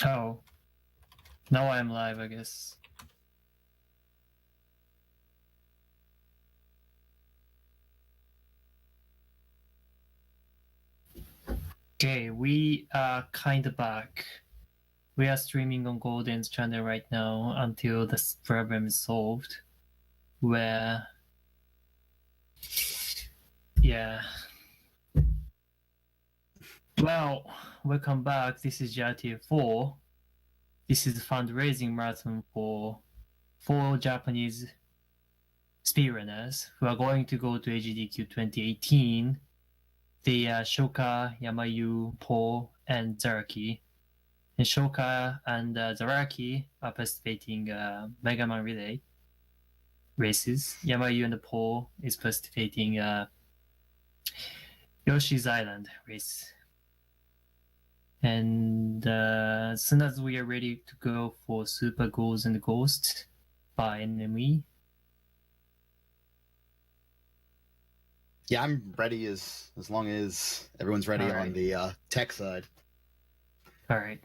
Oh, now I'm live, I guess. Okay, we are kind of back. We are streaming on Golden's channel right now until this problem is solved. Where, yeah. Well, welcome back. This is JRTA4. This is a fundraising marathon for 4 Japanese speedrunners who are going to go to AGDQ 2018. They are Shoka, Yamayu, Paul, and Zaraki. And Shoka and Zaraki are participating Mega Man Relay races. Yamayu and Paul is participating Yoshi's Island race. And as soon as we are ready to go for Super Ghouls and Ghosts by NME. Yeah, I'm ready as long as everyone's ready on the tech side. All right.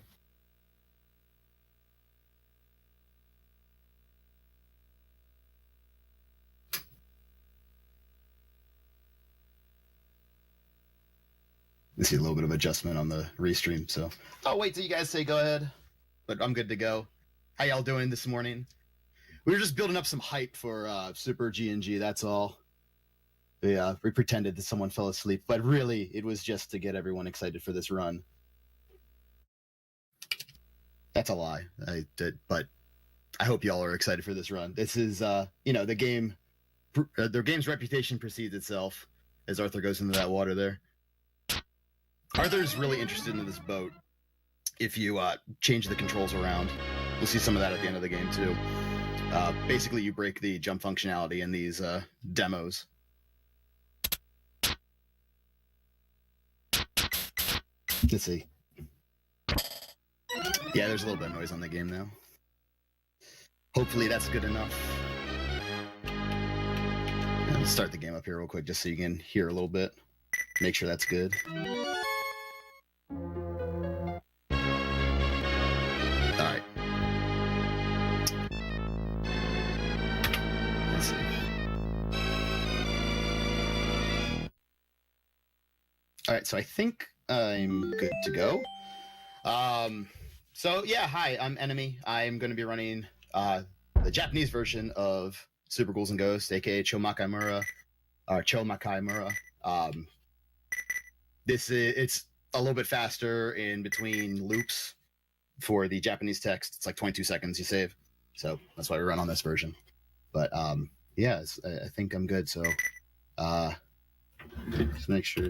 I see a little bit of adjustment on the restream, so I'll wait till you guys say go ahead, but I'm good to go. How y'all doing this morning? We were just building up some hype for Super G&G, that's all. We pretended that someone fell asleep, but really it was just to get everyone excited for this run. That's a lie, but I hope y'all are excited for this run. This is, the game, their game's reputation precedes itself, as Arthur goes into that water there. Arthur's really interested in this boat. If you change the controls around, we'll see some of that at the end of the game too. Basically, you break the jump functionality in these demos. Let's see. Yeah, there's a little bit of noise on the game now. Hopefully that's good enough. Let's start the game up here real quick just so you can hear a little bit. Make sure that's good. Alright. Let's see. Alright, so I think I'm good to go. So yeah, hi, I'm NME. I'm going to be running the Japanese version of Super Ghouls and Ghosts, aka Chomakai Mura. It's a little bit faster in between loops for the Japanese text. It's like 22 seconds you save, so that's why we run on this version. But yeah, I think I'm good. So just make sure.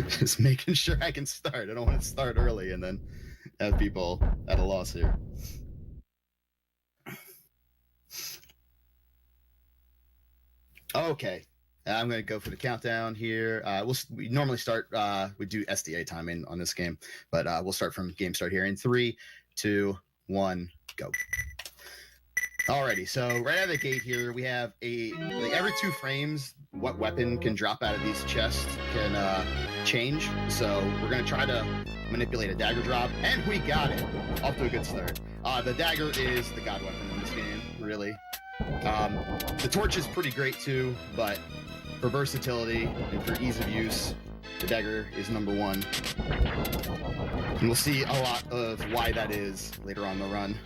Just making sure I can start. I don't want to start early and then have people at a loss here. Okay, I'm going to go for the countdown here. We normally start, we do SDA timing on this game, but we'll start from game start here in 3, 2, 1, go. Alrighty, so right out of the gate here, we have every 2 frames, what weapon can drop out of these chests can change. So we're going to try to manipulate a dagger drop, and we got it. Off to a good start. The dagger is the god weapon in this game, really. The torch is pretty great too, but for versatility and for ease of use, the dagger is number 1. And we'll see a lot of why that is later on in the run.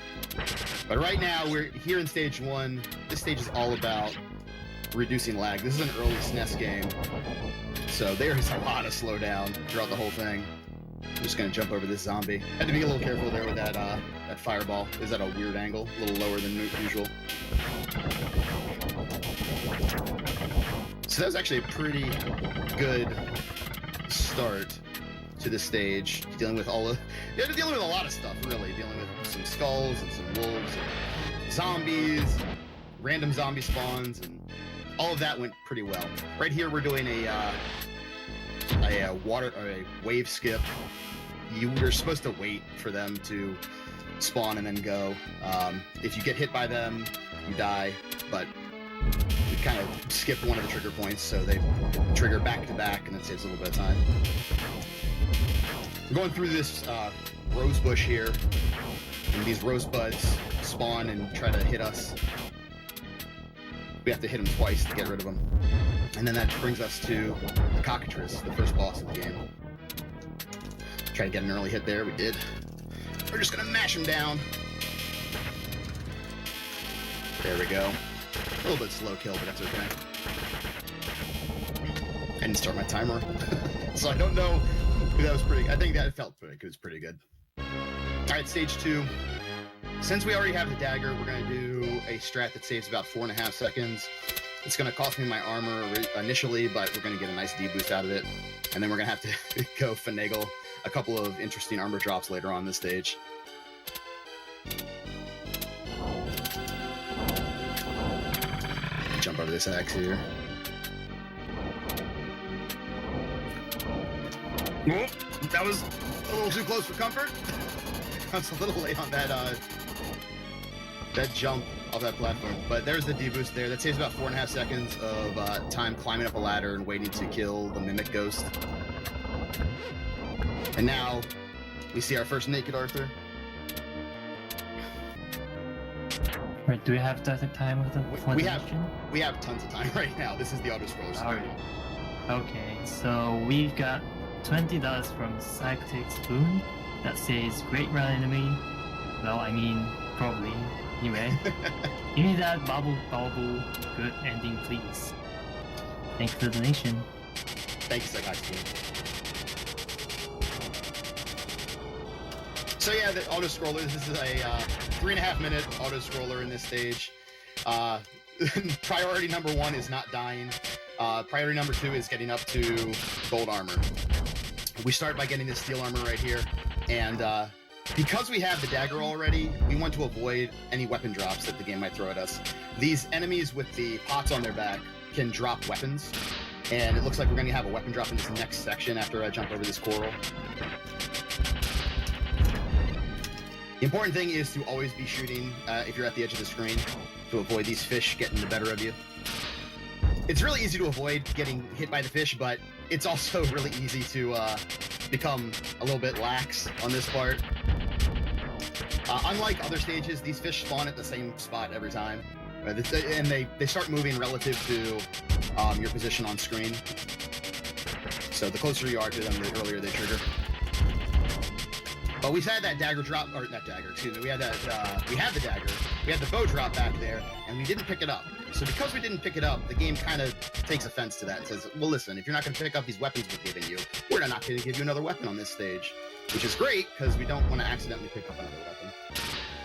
But right now, we're here in stage 1. This stage is all about reducing lag. This is an early SNES game, so there's a lot of slowdown throughout the whole thing. I'm just gonna jump over this zombie. Had to be a little careful there with that fireball. Is at a weird angle, a little lower than usual. So that was actually a pretty good start to the stage. Dealing with dealing with a lot of stuff, really. Dealing with some skulls and some wolves, and zombies, random zombie spawns, and all of that went pretty well. Right here, we're doing a wave skip. You're supposed to wait for them to spawn and then go. If you get hit by them, you die, but we kind of skip one of the trigger points, so they trigger back to back, and it saves a little bit of time. We're going through this rose bush here, and these rosebuds spawn and try to hit us. We have to hit them twice to get rid of them. And then that brings us to the cockatrice, the first boss of the game. Try to get an early hit there, we did. We're just gonna mash him down. There we go. A little bit slow kill, but that's okay. I didn't start my timer, so I don't know if that was pretty. I think that felt pretty. It was pretty good. All right, stage 2. Since we already have the dagger, we're gonna do a strat that saves about 4.5 seconds. It's gonna cost me my armor initially, but we're gonna get a nice deboost out of it, and then we're gonna have to go finagle a couple of interesting armor drops later on this stage. Jump over this axe here. Oh, that was a little too close for comfort. I was a little late on that that jump off that platform, but there's the deboost there. That saves about 4.5 seconds of time climbing up a ladder and waiting to kill the mimic ghost. And now we see our first naked Arthur. Right, do we have the time with the We have tons of time right now. This is the auto-scroller screen. Okay, so we've got $20 from Psychic Spoon that says Great Run Enemy. Well, I mean, probably. Anyway, give me that bubble good ending, please. Thanks for the donation. Thank you, Psychic Spoon. So yeah, the auto-scroller, this is a 3.5 minute auto-scroller in this stage. Priority number 1 is not dying. Priority number 2 is getting up to gold armor. We start by getting this steel armor right here, and because we have the dagger already, we want to avoid any weapon drops that the game might throw at us. These enemies with the pots on their back can drop weapons, and it looks like we're going to have a weapon drop in this next section after I jump over this coral. The important thing is to always be shooting if you're at the edge of the screen to avoid these fish getting the better of you. It's really easy to avoid getting hit by the fish, but it's also really easy to become a little bit lax on this part. Unlike other stages, these fish spawn at the same spot every time, and they start moving relative to your position on screen. So the closer you are to them, the earlier they trigger. But we've had that dagger drop, or not dagger, excuse me. We had that. We had the dagger. We had the bow drop back there, and we didn't pick it up. So because we didn't pick it up, the game kind of takes offense to that and says, "Well, listen, if you're not going to pick up these weapons we're giving you, we're not going to give you another weapon on this stage," which is great because we don't want to accidentally pick up another weapon.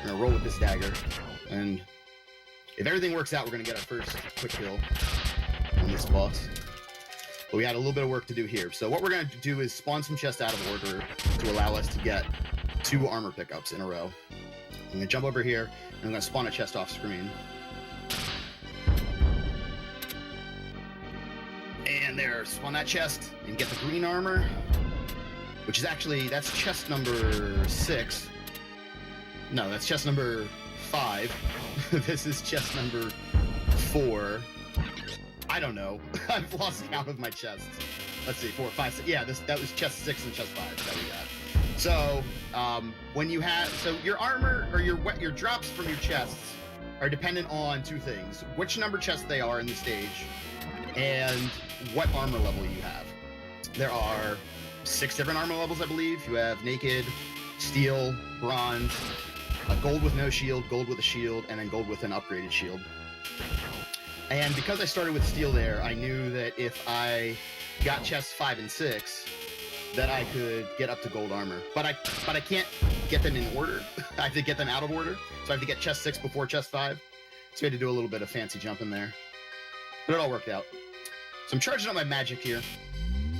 We're going to roll with this dagger, and if everything works out, we're going to get our first quick kill on this boss. But we had a little bit of work to do here. So what we're going to do is spawn some chests out of order to allow us to get 2 armor pickups in a row. I'm going to jump over here, and I'm going to spawn a chest off screen. And there, spawn that chest and get the green armor, which is actually, that's chest number 6. No, that's chest number 5. This is chest number 4. I don't know. I've lost count of my chests. Let's see, 4, 5, 6. Yeah, that was chest 6 and chest 5 that we got. So, when you have, so your armor or your drops from your chests are dependent on 2 things: which number chests they are in the stage, and what armor level you have. There are 6 different armor levels, I believe. You have naked, steel, bronze, gold with no shield, gold with a shield, and then gold with an upgraded shield. And because I started with steel there, I knew that if I got chests 5 and 6, that I could get up to gold armor. But I can't get them in order. I have to get them out of order. So I have to get chest 6 before chest 5. So we had to do a little bit of fancy jumping there. But it all worked out. So I'm charging up my magic here.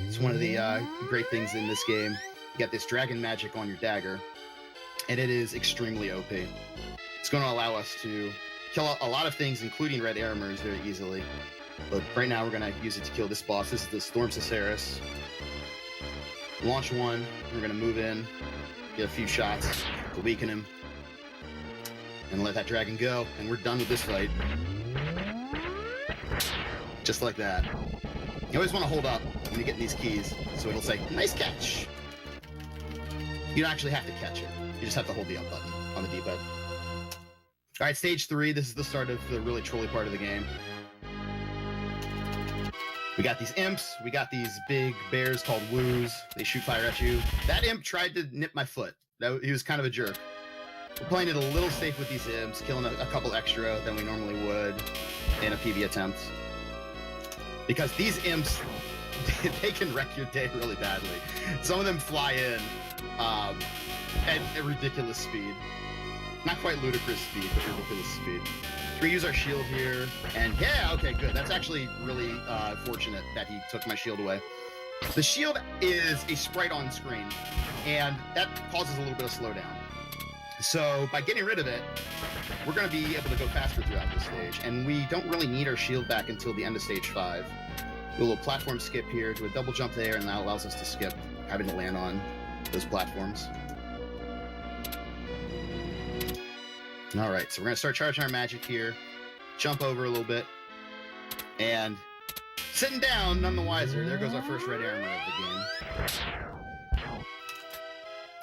It's one of the great things in this game. You get this dragon magic on your dagger, and it is extremely OP. It's going to allow us to kill a lot of things, including red armors, very easily. But right now we're going to use it to kill this boss. This is the Storm Ciceris. Launch 1. We're going to move in, get a few shots to weaken him, and let that dragon go. And we're done with this fight. Just like that. You always want to hold up when you get these keys, so it'll say, nice catch. You don't actually have to catch it. You just have to hold the up button on the D-pad. All right, stage 3. This is the start of the really trolly part of the game. We got these imps. We got these big bears called woos. They shoot fire at you. That imp tried to nip my foot. He was kind of a jerk. We're playing it a little safe with these imps, killing a couple extra than we normally would in a PV attempt. Because these imps, they can wreck your day really badly. Some of them fly in at a ridiculous speed. Not quite ludicrous speed, but ridiculous speed. We use our shield here, and yeah, okay, good. That's actually really fortunate that he took my shield away. The shield is a sprite on screen, and that causes a little bit of slowdown. So by getting rid of it, we're going to be able to go faster throughout this stage, and we don't really need our shield back until the end of stage 5. Do a little platform skip here, do a double jump there, and that allows us to skip having to land on those platforms. All right, so we're going to start charging our magic here, jump over a little bit, and sitting down, none the wiser. There goes our first red armor of the game.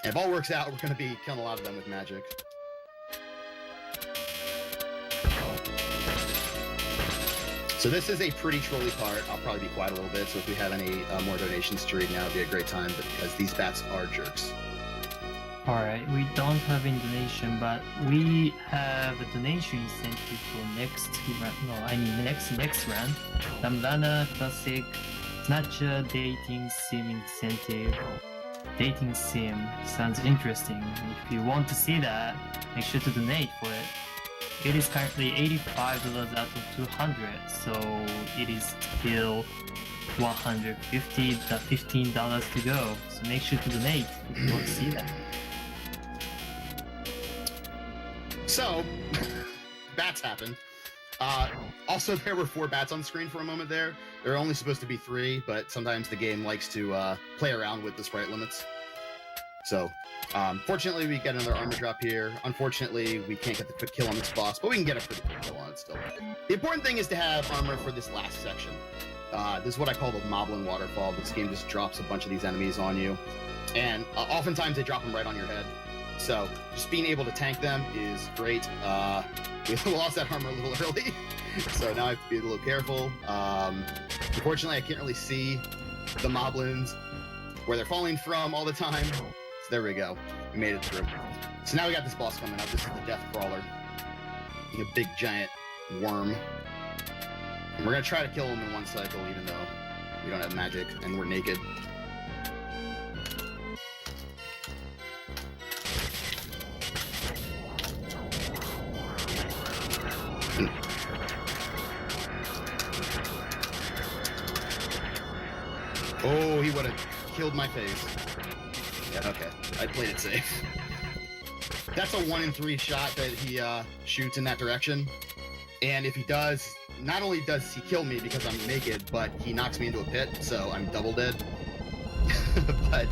And if all works out, we're going to be killing a lot of them with magic. So this is a pretty trolly part. I'll probably be quiet a little bit, so if we have any more donations to read now, it'd be a great time, because these bats are jerks. Alright, we don't have any donation, but we have a donation incentive for next round. No, I mean next round. Ramlana Classic Snatcher Dating Sim incentive. Dating sim sounds interesting. If you want to see that, make sure to donate for it. It is currently $85 out of 200, so it is still $150, $15 to go. So make sure to donate if you want to see that. So, bats happened. Also, there were 4 bats on screen for a moment there. There are only supposed to be 3, but sometimes the game likes to play around with the sprite limits. So, fortunately, we get another armor drop here. Unfortunately, we can't get the quick kill on this boss, but we can get a pretty quick kill on it still. The important thing is to have armor for this last section. This is what I call the Moblin Waterfall. This game just drops a bunch of these enemies on you, and oftentimes they drop them right on your head. So, just being able to tank them is great. We lost that armor a little early, so now I have to be a little careful. Unfortunately, I can't really see the moblins where they're falling from all the time. So there we go. We made it through. So now we got this boss coming up. This is the Death Crawler. A big, giant worm. And we're going to try to kill him in one cycle, even though we don't have magic and we're naked. Oh, he would have killed my face. Yeah, okay. I played it safe. That's a 1 in 3 shot that he shoots in that direction. And if he does, not only does he kill me because I'm naked, but he knocks me into a pit, so I'm double dead. But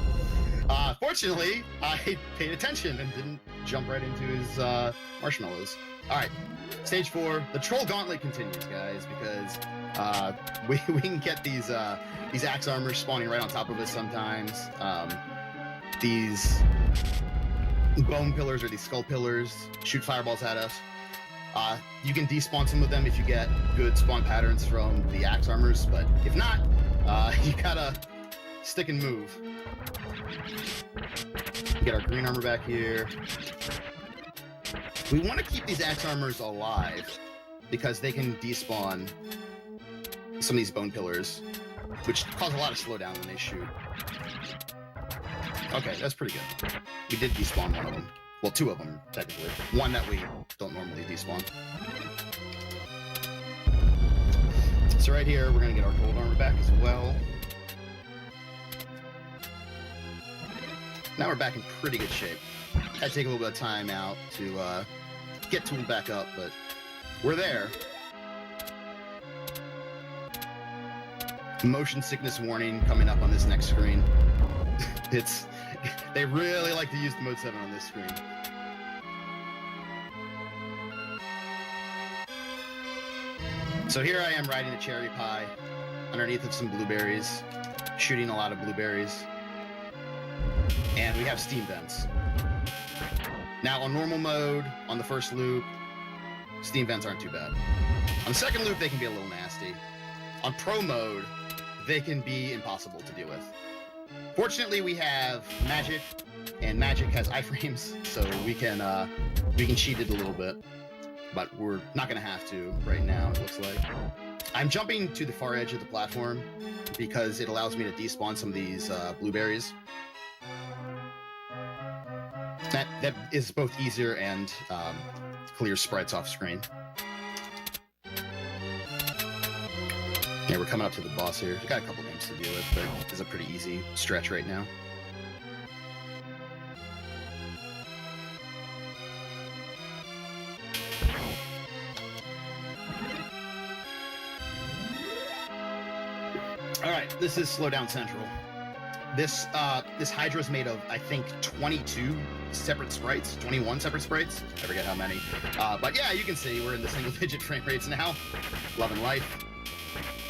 fortunately, I paid attention and didn't jump right into his marshmallows. All right, stage 4. The Troll Gauntlet continues, guys, because we can get these axe armors spawning right on top of us sometimes. These bone pillars or these skull pillars shoot fireballs at us. You can despawn some of them if you get good spawn patterns from the axe armors, but if not, you gotta stick and move. Get our green armor back here. We want to keep these axe armors alive because they can despawn some of these bone pillars, which cause a lot of slowdown when they shoot. Okay, that's pretty good. We did despawn one of them. Well, 2 of them, technically. One that we don't normally despawn. So right here, we're going to get our gold armor back as well. Now we're back in pretty good shape. Had to take a little bit of time out to get tooled back up, but we're there. Motion sickness warning coming up on this next screen. They really like to use the mode 7 on this screen. So here I am riding a cherry pie underneath of some blueberries, shooting a lot of blueberries. And we have steam vents. Now on normal mode, on the first loop, steam vents aren't too bad. On the second loop, they can be a little nasty. On pro mode, they can be impossible to deal with. Fortunately, we have magic, and magic has iframes, so we can cheat it a little bit. But we're not gonna have to right now, it looks like. I'm jumping to the far edge of the platform because it allows me to despawn some of these blueberries. That is both easier and clears sprites off screen. Yeah, we're coming up to the boss here. We've got a couple names to deal with, but it's a pretty easy stretch right now. All right, this is Slowdown Central. This Hydra is made of, I think, 22 separate sprites, 21 separate sprites. I forget how many. But yeah, you can see we're in the single-digit frame rates now. Loving life.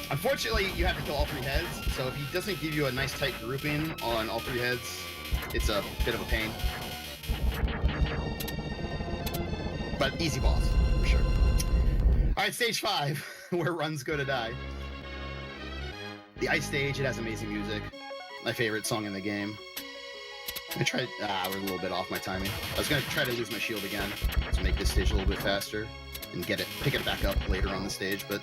Unfortunately, you have to kill all 3 heads, so if he doesn't give you a nice tight grouping on all 3 heads, it's a bit of a pain. But easy boss, for sure. All right, stage 5, where runs go to die. The ice stage, it has amazing music. My favorite song in the game. I tried. We're a little bit off my timing. I was gonna try to lose my shield again to make this stage a little bit faster and pick it back up later on the stage, but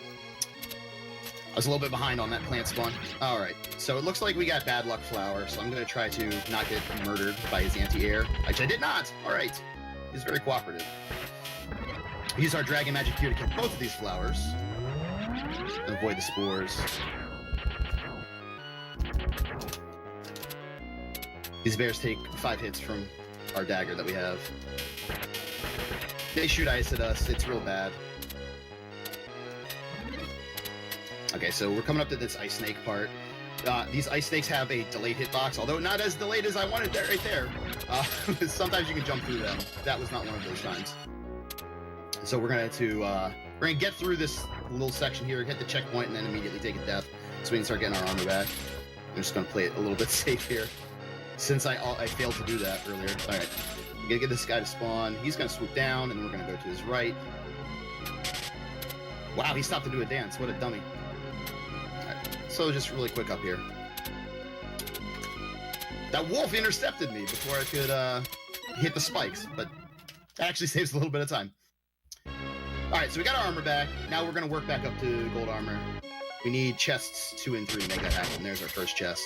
I was a little bit behind on that plant spawn. All right, so it looks like we got Bad Luck Flower, so I'm gonna try to not get murdered by his anti-air, which I did not. All right, he's very cooperative. Use our Dragon Magic here to kill both of these flowers and avoid the spores. These bears take 5 hits from our dagger that we have. They shoot ice at us. It's real bad. Okay, so we're coming up to this ice snake part. These ice snakes have a delayed hitbox, although not as delayed as I wanted there, right there. Sometimes you can jump through them. That was not one of those times. So we're gonna get through this little section here, hit the checkpoint, and then immediately take a death, so we can start getting our armor back. I'm just gonna play it a little bit safe here, since I failed to do that earlier. All right, we gotta get this guy to spawn. He's gonna swoop down, and then we're gonna go to his right. Wow, he stopped to do a dance. What a dummy. All right, so just really quick up here. That wolf intercepted me before I could hit the spikes, but that actually saves a little bit of time. All right, so we got our armor back. Now we're gonna work back up to gold armor. We need chests 2 and 3 to make that happen. There's our first chest.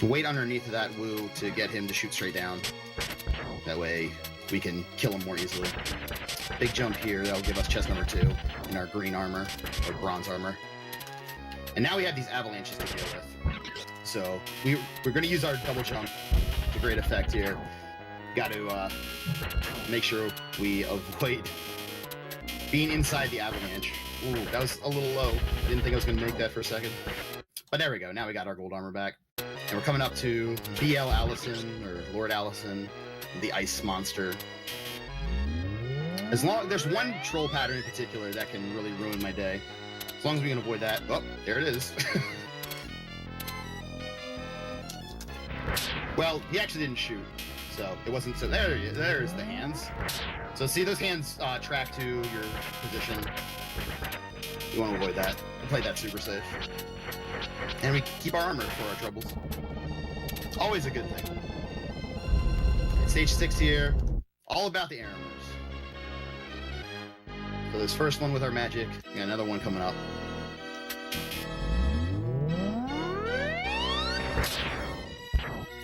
Wait underneath of that woo to get him to shoot straight down. That way we can kill him more easily. Big jump here, that'll give us chest number 2 in our green armor, or bronze armor. And now we have these avalanches to deal with. So we're gonna use our double jump to great effect here. Got to make sure we avoid being inside the avalanche. Ooh, that was a little low. I didn't think I was gonna make that for a second. But there we go, now we got our gold armor back. And we're coming up to BL Allison, or Lord Allison, the ice monster. There's one troll pattern in particular that can really ruin my day. As long as we can avoid that. Oh, there it is. Well, he actually didn't shoot, so it wasn't so. There's the hands. So see, those hands track to your position. You want to avoid that. We played that super safe. And we keep our armor for our troubles. Always a good thing. Stage 6 here. All about the air armors. So this first one with our magic. We got another one coming up.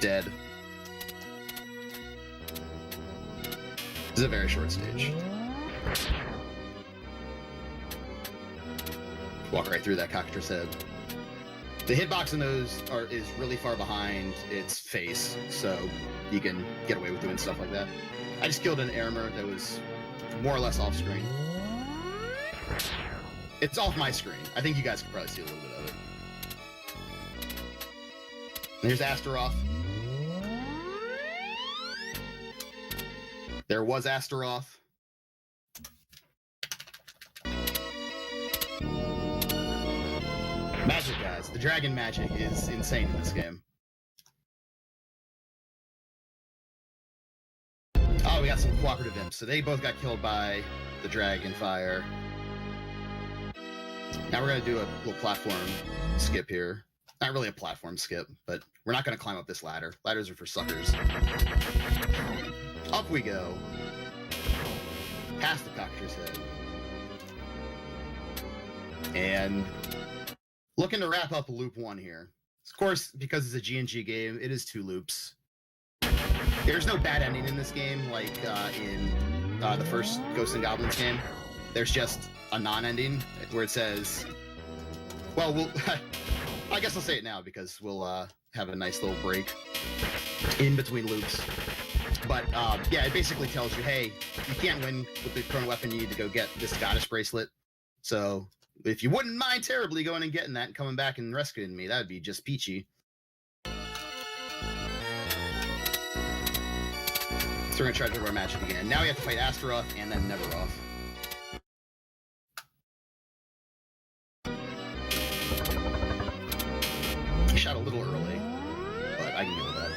Dead. This is a very short stage. Walk right through that cockatrice head. The hitbox in those is really far behind its face, so you can get away with doing stuff like that. I just killed an armor that was more or less off screen. It's off my screen. I think you guys can probably see a little bit of it. And here's Astaroth. There was Astaroth. Magic, guys. The dragon magic is insane in this game. Oh, we got some cooperative imps. So they both got killed by the dragon fire. Now we're going to do a little platform skip here. Not really a platform skip, but we're not going to climb up this ladder. Ladders are for suckers. Up we go. Past the cockatrice head. And looking to wrap up loop 1 here. Of course, because it's a G&G game, it is 2 loops. There's no bad ending in this game like in the first Ghosts and Goblins game. There's just a non-ending where it says, well, I guess I'll say it now because we'll have a nice little break in between loops. But yeah, it basically tells you, hey, you can't win with the chrono weapon. You need to go get this goddess bracelet. So if you wouldn't mind terribly going and getting that and coming back and rescuing me, that'd be just peachy. So we're gonna try to do our magic again. Now we have to fight Astaroth and then Neveroth. I shot a little early, but I can deal with that.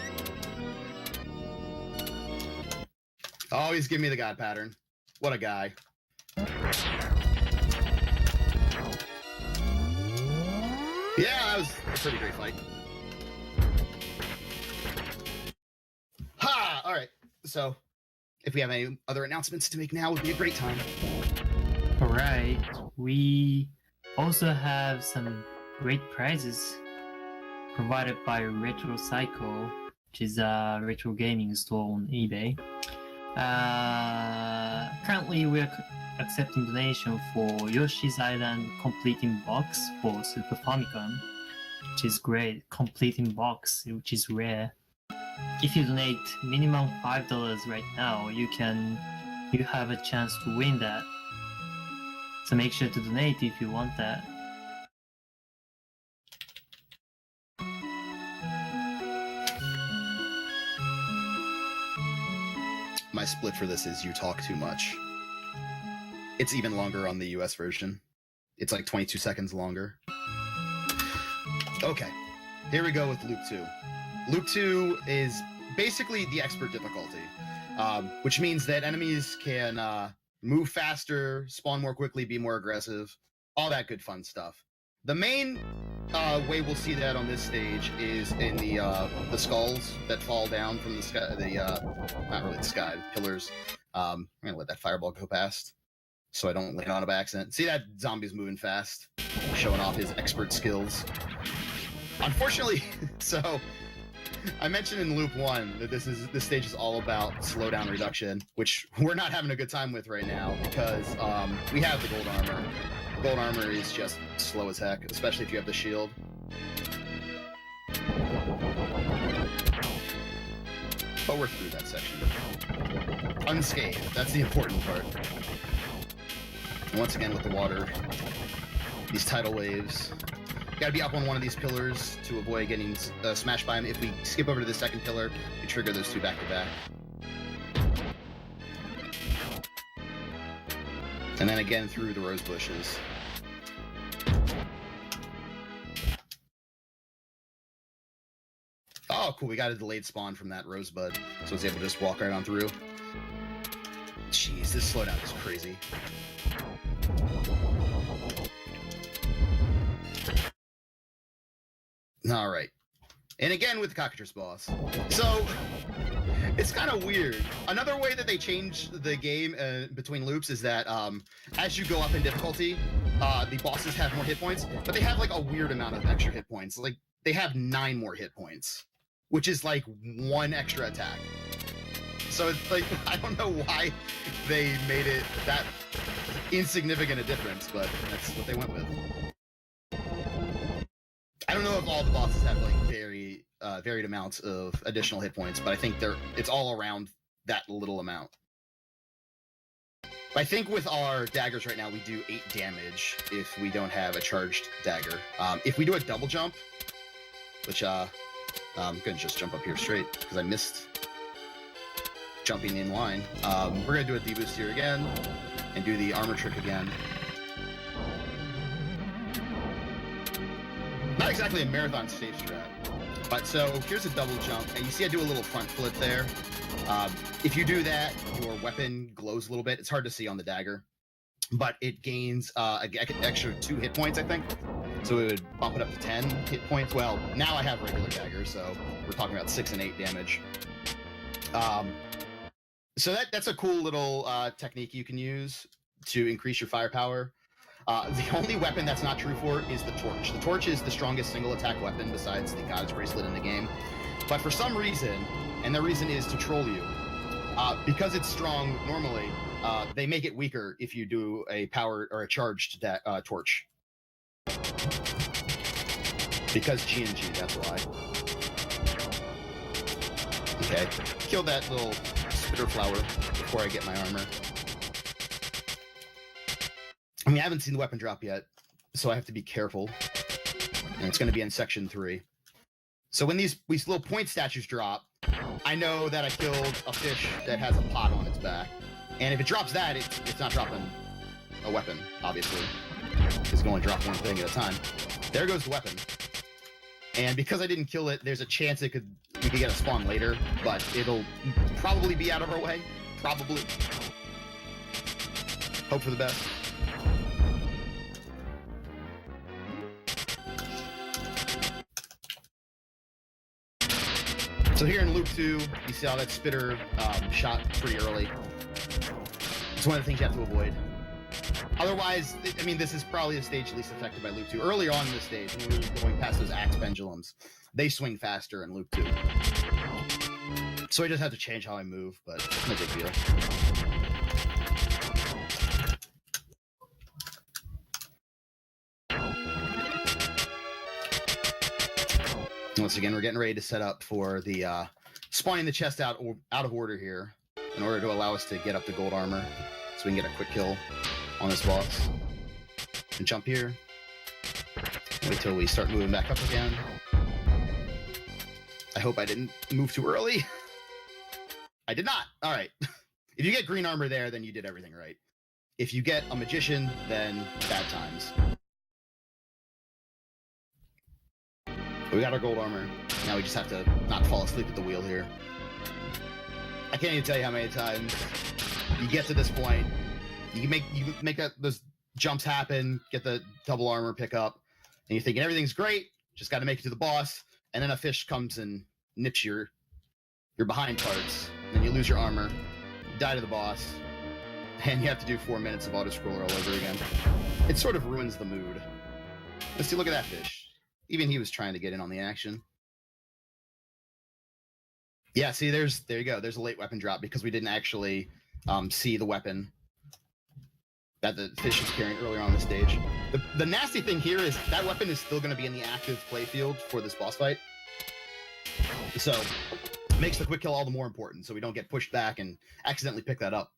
Always give me the god pattern. What a guy. Yeah, that was a pretty great fight. Ha! All right. So, if we have any other announcements to make now, would be a great time. Alright, we also have some great prizes provided by Retro Cycle, which is a retro gaming store on eBay. Currently, we're accepting donation for Yoshi's Island Completing Box for Super Famicom, which is great. Completing Box, which is rare. If you donate minimum $5 right now, you have a chance to win that. So make sure to donate if you want that. My split for this is you talk too much. It's even longer on the US version. It's like 22 seconds longer. Okay, here we go with Loop 2. Loop 2 is basically the expert difficulty, which means that enemies can move faster, spawn more quickly, be more aggressive, all that good fun stuff. The main way we'll see that on this stage is in the skulls that fall down from the sky, not really the sky, the pillars. I'm gonna let that fireball go past so I don't land on it by accident. See that zombie's moving fast, showing off his expert skills. Unfortunately, so I mentioned in Loop 1 that this stage is all about slowdown reduction, which we're not having a good time with right now because we have the gold armor. Gold armor is just slow as heck, especially if you have the shield. But we're through that section. Unscathed, that's the important part. And once again with the water, these tidal waves. Gotta be up on one of these pillars to avoid getting smashed by them. If we skip over to the second pillar, we trigger those two back to back. And then again through the rose bushes. Oh, cool, we got a delayed spawn from that rosebud, so I was able to just walk right on through. Jeez, this slowdown is crazy. All right. And again with the cockatrice boss. So, it's kind of weird. Another way that they change the game between loops is that as you go up in difficulty, the bosses have more hit points, but they have like a weird amount of extra hit points. Like, they have 9 more hit points, which is like 1 extra attack. So it's like, I don't know why they made it that insignificant a difference, but that's what they went with. I don't know if all the bosses have like very varied amounts of additional hit points, but I think it's all around that little amount. I think with our daggers right now, we do 8 damage if we don't have a charged dagger. If we do a double jump, which I'm gonna just jump up here straight because I missed. jumping in line. We're going to do a deboost here again and do the armor trick again. Not exactly a marathon stage strat, but so here's a double jump, and you see I do a little front flip there. If you do that, your weapon glows a little bit. It's hard to see on the dagger, but it gains an extra 2 hit points, I think. So it would bump it up to 10 hit points. Well, now I have regular daggers, so we're talking about 6 and 8 damage. So that's a cool little technique you can use to increase your firepower. The only weapon that's not true for is the torch. The torch is the strongest single attack weapon besides the God's Bracelet in the game. But for some reason, and the reason is to troll you, because it's strong normally, they make it weaker if you do a power or a charged torch. Because G&G, that's why. Okay, kill that little spitter flower before I get my armor. I mean, I haven't seen the weapon drop yet, so I have to be careful. And it's going to be in section 3. So when these little point statues drop, I know that I killed a fish that has a pot on its back. And if it drops that, it's not dropping a weapon, obviously. It's going to drop one thing at a time. There goes the weapon. And because I didn't kill it, there's a chance we could get a spawn later, but it'll probably be out of our way. Probably. Hope for the best. So here in loop 2, you see how that spitter shot pretty early. It's one of the things you have to avoid. Otherwise, I mean, this is probably the stage least affected by loop 2. Early on in the stage, when we were going past those axe pendulums, they swing faster in loop 2. So I just have to change how I move, but no big deal. Once again, we're getting ready to set up for the spawning the chest out of order here in order to allow us to get up to gold armor so we can get a quick kill on this boss. And jump here. Wait till we start moving back up again. I hope I didn't move too early. I did not. All right. If you get green armor there, then you did everything right. If you get a magician, then bad times. We got our gold armor. Now we just have to not fall asleep at the wheel here. I can't even tell you how many times you get to this point. You can make those jumps happen, get the double armor pick up, and you're thinking everything's great, just got to make it to the boss, and then a fish comes and nips your behind parts, and then you lose your armor, die to the boss, and you have to do 4 minutes of auto-scroller all over again. It sort of ruins the mood. Let's see, look at that fish. Even he was trying to get in on the action. Yeah, see, there you go. There's a late weapon drop because we didn't actually see the weapon that the fish is carrying earlier on the stage. The nasty thing here is that weapon is still going to be in the active playfield for this boss fight. So, makes the quick kill all the more important so we don't get pushed back and accidentally pick that up.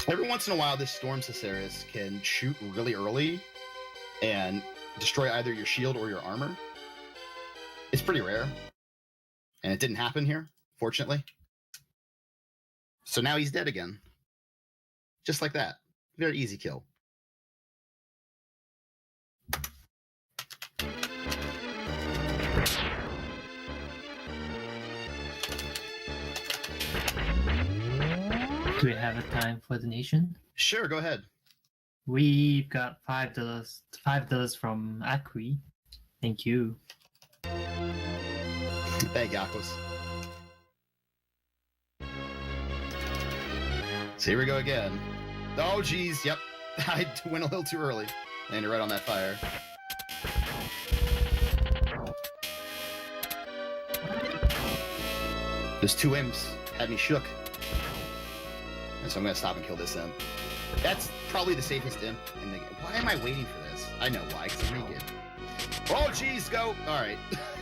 Every once in a while, this Storm Ciceris can shoot really early and destroy either your shield or your armor. It's pretty rare. And it didn't happen here, fortunately. So now he's dead again. Just like that. Very easy kill. Do we have a time for donation? Sure, go ahead. We've got $5 from Acri. Thank you. Thank you, Aquas. So here we go again. Oh, geez, yep. I went a little too early. Landed right on that fire. Those 2 imps had me shook. And so I'm going to stop and kill this imp. That's probably the safest imp in the game. Why am I waiting for this? I know why, because I'm naked. Oh, jeez, go! Alright.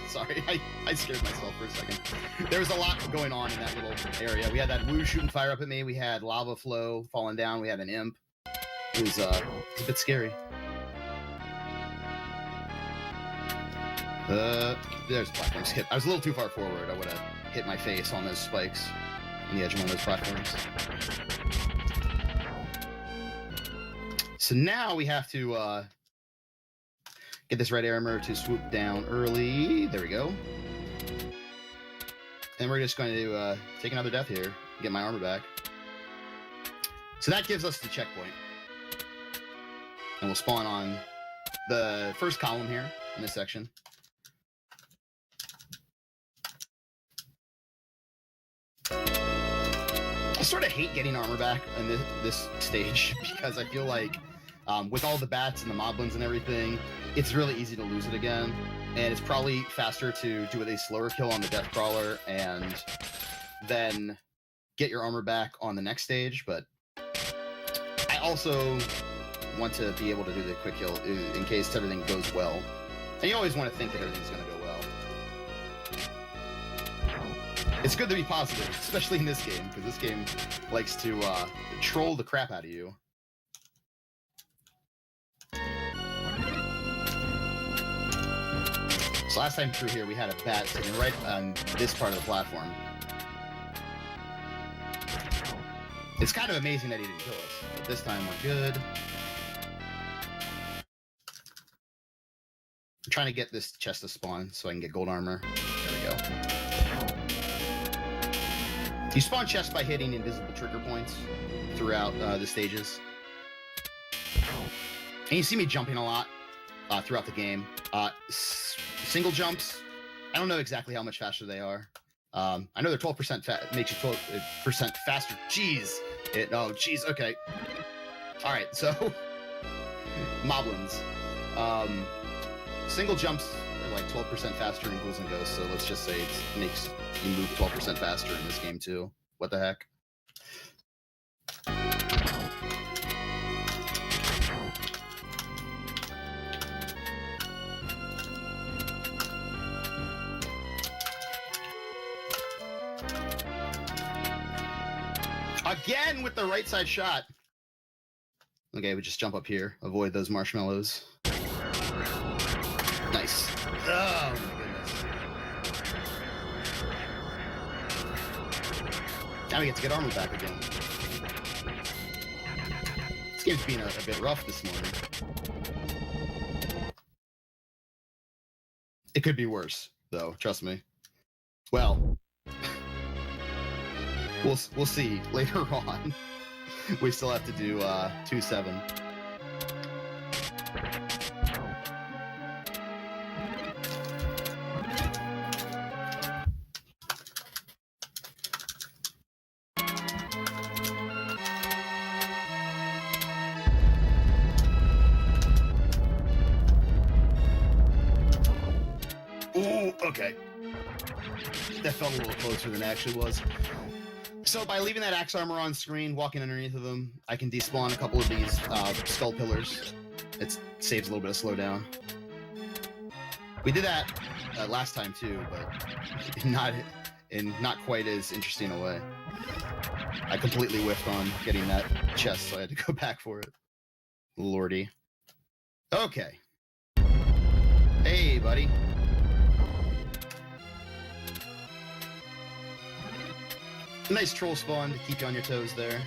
Sorry, I scared myself for a second. There was a lot going on in that little area. We had that woo shooting fire up at me. We had lava flow falling down. We had an imp. It was a bit scary. There's platform skip. I was a little too far forward. I would have hit my face on those spikes on the edge of one of those platforms. So now we have to get this red armor to swoop down early. There we go. And we're just going to take another death here, get my armor back. So that gives us the checkpoint. And we'll spawn on the first column here in this section. I sort of hate getting armor back on this stage because I feel like with all the bats and the moblins and everything, it's really easy to lose it again. And it's probably faster to do a slower kill on the death crawler and then get your armor back on the next stage. But I also want to be able to do the quick kill in case everything goes well. And you always want to think that everything's going to go well. It's good to be positive, especially in this game, because this game likes to troll the crap out of you. So last time through here, we had a bat sitting right on this part of the platform. It's kind of amazing that he didn't kill us, but this time we're good. I'm trying to get this chest to spawn so I can get gold armor. There we go. You spawn chests by hitting invisible trigger points throughout the stages. And you see me jumping a lot throughout the game. Single jumps, I don't know exactly how much faster they are. I know they're 12% makes you 12% faster. Jeez. Oh, jeez, okay. All right, so moblins. Single jumps are like 12% faster in Ghouls and Ghosts, so let's just say it makes you move 12% faster in this game too. What the heck? Again with the right side shot. Okay, we just jump up here. Avoid those marshmallows. Nice. Oh my goodness. Now we get to get armor back again. This game's been a bit rough this morning. It could be worse, though. Trust me. Well, we'll see later on. We still have to do 2-7. Ooh, okay. That felt a little closer than it actually was. So by leaving that axe armor on screen, walking underneath of them, I can despawn a couple of these skull pillars. It saves a little bit of slowdown. We did that last time too, but not quite as interesting a way. I completely whiffed on getting that chest, so I had to go back for it. Lordy. Okay. Hey, buddy. Nice troll spawn to keep you on your toes there.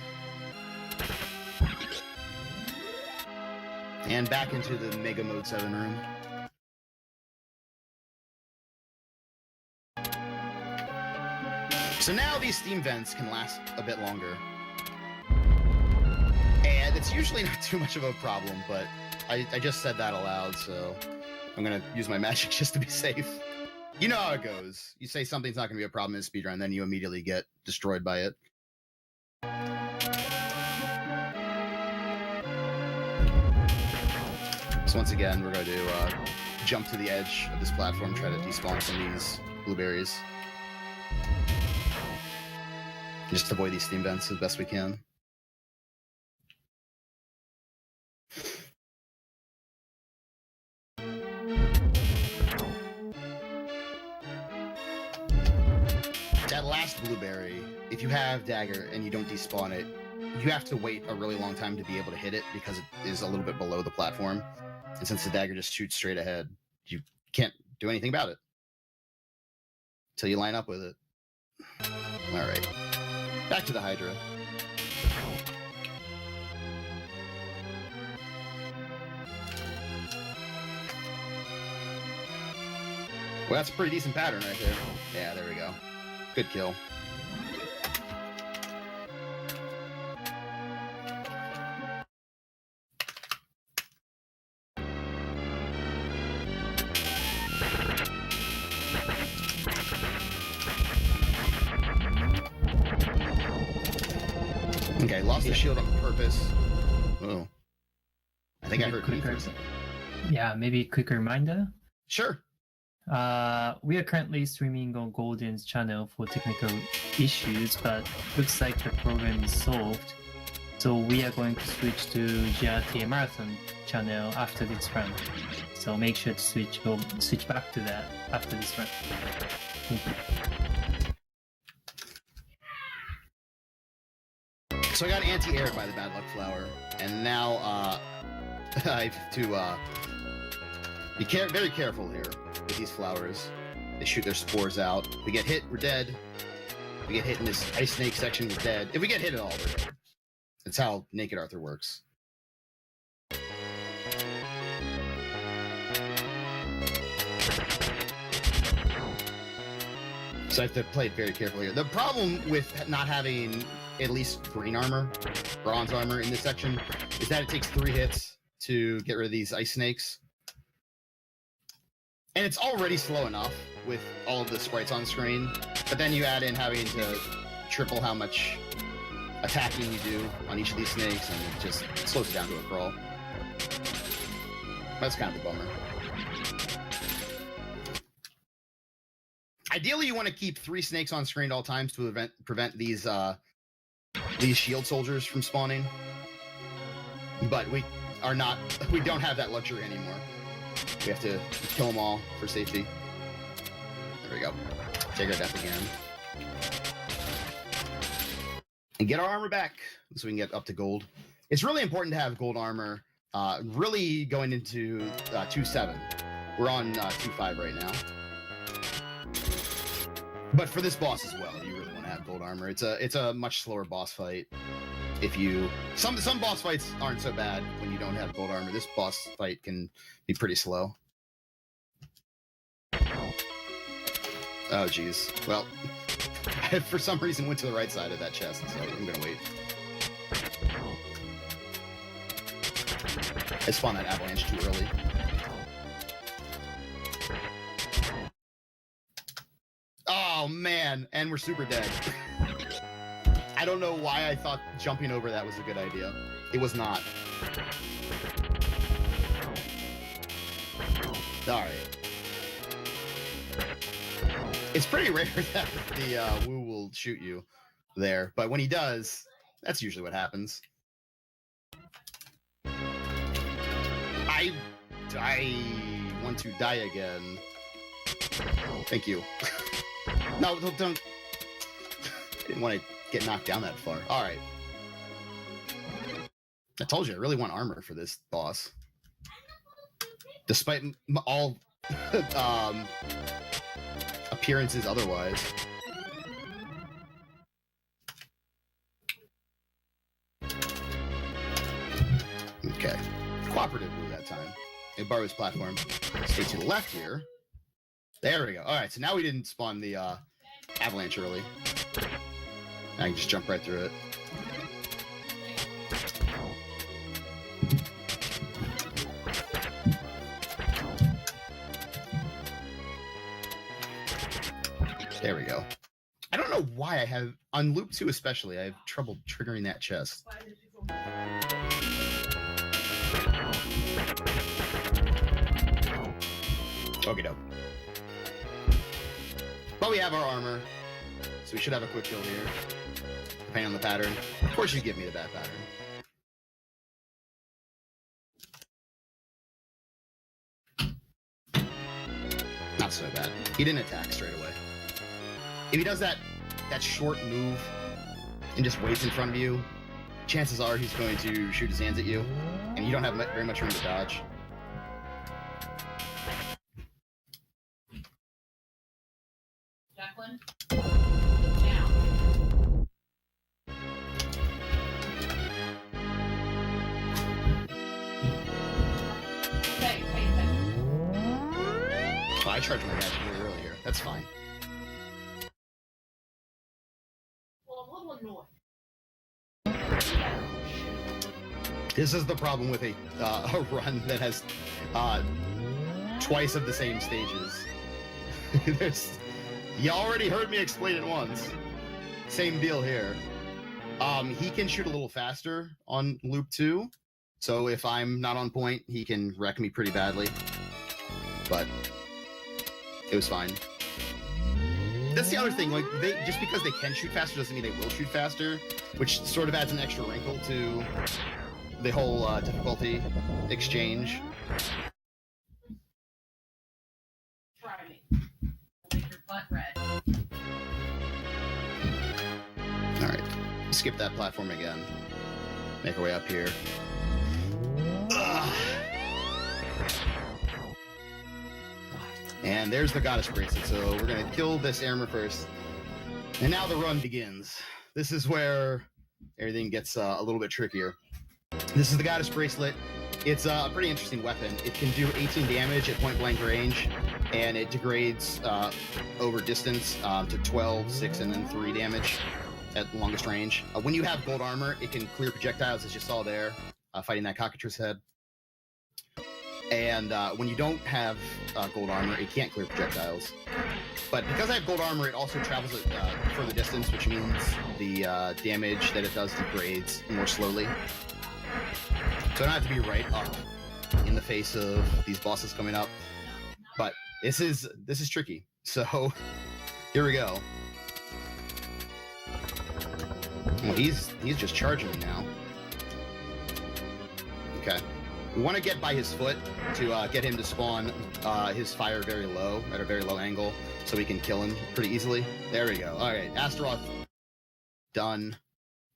And back into the Mega Mode 7 room. So now these steam vents can last a bit longer. And it's usually not too much of a problem, but I just said that aloud, so I'm gonna use my magic just to be safe. You know how it goes. You say something's not going to be a problem in a speedrun, then you immediately get destroyed by it. So once again, we're going to jump to the edge of this platform, try to despawn some of these blueberries. Just avoid these steam vents as best we can. That last blueberry, if you have dagger and you don't despawn it, you have to wait a really long time to be able to hit it because it is a little bit below the platform. And since the dagger just shoots straight ahead, you can't do anything about it until you line up with it. All right, back to the Hydra. Well, that's a pretty decent pattern right there. Yeah, there we go. Good kill. Okay, lost the shield on purpose. Oh. I think I heard me for a second. Yeah, maybe a quick reminder. Sure. We are currently streaming on Golden's channel for technical issues, but looks like the problem is solved. So we are going to switch to JRTA Marathon channel after this run. So make sure to switch back to that after this run. Thank you. So I got anti-air by the Bad Luck Flower, and now I have to be very careful here with these flowers. They shoot their spores out. If we get hit, we're dead. If we get hit in this Ice Snake section, we're dead. If we get hit at all, we're dead. That's how Naked Arthur works. So I have to play it very carefully here. The problem with not having at least green armor, bronze armor in this section, is that it takes 3 hits to get rid of these Ice Snakes. And it's already slow enough with all of the sprites on screen, but then you add in having to triple how much attacking you do on each of these snakes, and it just slows it down to a crawl. That's kind of a bummer. Ideally, you want to keep 3 snakes on screen at all times to prevent these shield soldiers from spawning. But we don't have that luxury anymore. We have to kill them all for safety. There we go. Take our death again. And get our armor back so we can get up to gold. It's really important to have gold armor really going into 2.7. We're on 2.5 right now. But for this boss as well, you really want to have gold armor. It's a much slower boss fight. If you some boss fights aren't so bad when you don't have gold armor. This boss fight can be pretty slow. Oh geez. Well, I for some reason went to the right side of that chest, so I'm gonna wait. I spawned that avalanche too early. Oh man, and we're super dead. I don't know why I thought jumping over that was a good idea. It was not. Alright. It's pretty rare that the Woo will shoot you there, but when he does, that's usually what happens. I want to die again. Thank you. No, don't. I didn't want to get knocked down that far. All right. I told you, I really want armor for this boss. Despite all appearances otherwise. Okay. Cooperative move that time. It borrows platform. Stay to the left here. There we go. All right, so now we didn't spawn the avalanche early. I can just jump right through it. There we go. I don't know why I have, on Loop 2 especially, I have trouble triggering that chest. Okie doke. But we have our armor, so we should have a quick kill here. Depending on the pattern. Of course you give me the bad pattern. Not so bad. He didn't attack straight away. If he does that short move and just waits in front of you, chances are he's going to shoot his hands at you, and you don't have very much room to dodge. I charged my magic really earlier. That's fine. Well, I'm a little annoyed. This is the problem with a run that has twice of the same stages. You already heard me explain it once. Same deal here. He can shoot a little faster on loop 2, so if I'm not on point, he can wreck me pretty badly. But it was fine. That's the other thing, like, just because they can shoot faster doesn't mean they will shoot faster, which sort of adds an extra wrinkle to the whole difficulty exchange. Try me. I'll make your butt red. Alright, skip that platform again. Make our way up here. Ugh. And there's the Goddess Bracelet, so we're gonna kill this Airmer first. And now the run begins. This is where everything gets a little bit trickier. This is the Goddess Bracelet. It's a pretty interesting weapon. It can do 18 damage at point blank range, and it degrades over distance to 12, 6, and then 3 damage at longest range. When you have gold armor, it can clear projectiles, as you saw there, fighting that cockatrice head. And when you don't have gold armor, it can't clear projectiles. But because I have gold armor, it also travels at further distance, which means the damage that it does degrades more slowly. So I don't have to be right up in the face of these bosses coming up. But this is tricky. So here we go. Well, he's just charging me now. Okay. We want to get by his foot to get him to spawn his fire very low, at a very low angle, so we can kill him pretty easily. There we go. All right, Astaroth done.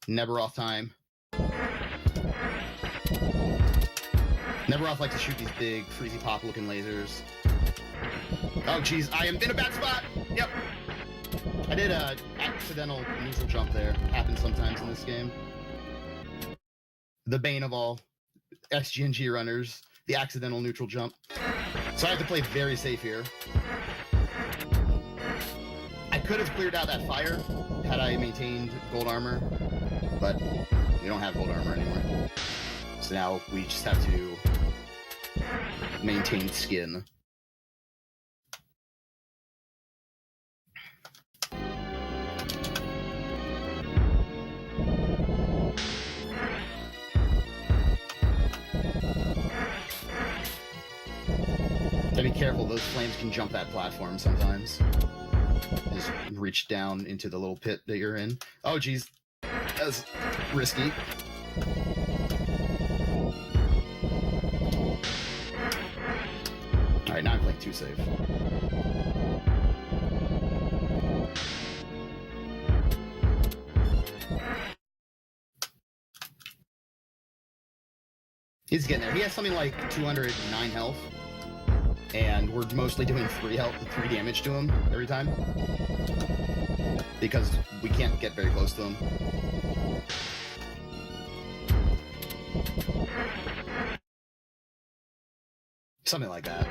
Neberoth time. Neberoth likes to shoot these big, freezy pop looking lasers. Oh geez, I am in a bad spot! Yep. I did a accidental neutral jump there. Happens sometimes in this game. The bane of all SG&G runners, the accidental neutral jump. So I have to play very safe here. I could have cleared out that fire had I maintained gold armor, but we don't have gold armor anymore. So now we just have to maintain skin. Gotta be careful, those flames can jump that platform sometimes. Just reach down into the little pit that you're in. Oh geez, that's risky. Alright, now I'm playing too safe. He's getting there. He has something like 209 health. And we're mostly doing 3 damage to him every time. Because we can't get very close to him. Something like that.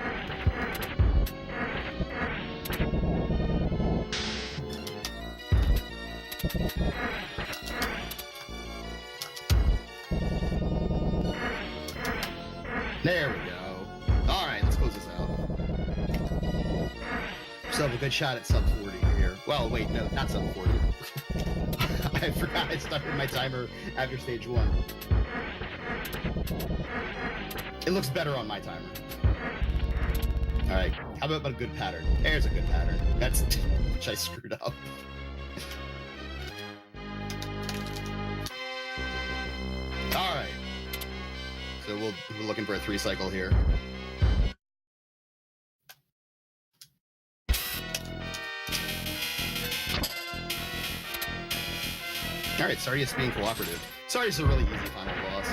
There we go. Alright, let's close this out. Still have a good shot at sub 40 here. Well, wait, no, not sub 40. I forgot I started my timer after stage 1. It looks better on my timer. Alright, how about a good pattern? There's a good pattern. That's which I screwed up. Alright. So we're looking for a 3 cycle here. Alright, Sardius being cooperative. Sardius is a really easy final boss.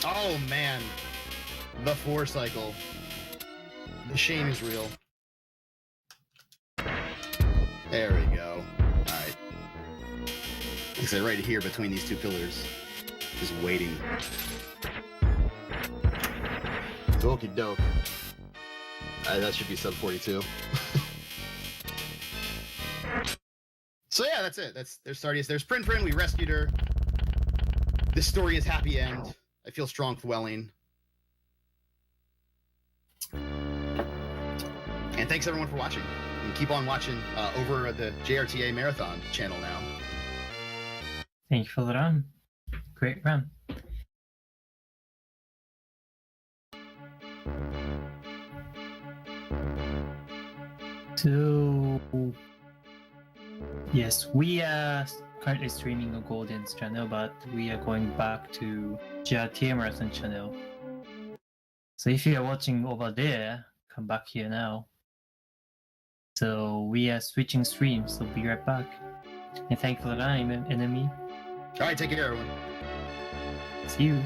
Oh man. The 4 cycle. The shame is real. There we go. Alright. Like I said, right here between these 2 pillars. Just waiting. Okie doke. That should be sub 42. So yeah, that's it. There's Sardius. There's Prin. We rescued her. This story is happy end. I feel strong dwelling. And thanks everyone for watching. And keep on watching over at the JRTA Marathon channel now. Thank you for the run. Great run. So, yes, we are currently streaming on Golden's channel, but we are going back to JRTA Marathon channel. So if you are watching over there, come back here now. So we are switching streams, so be right back. And thank you for the time, NME. All right, take care, everyone. See you.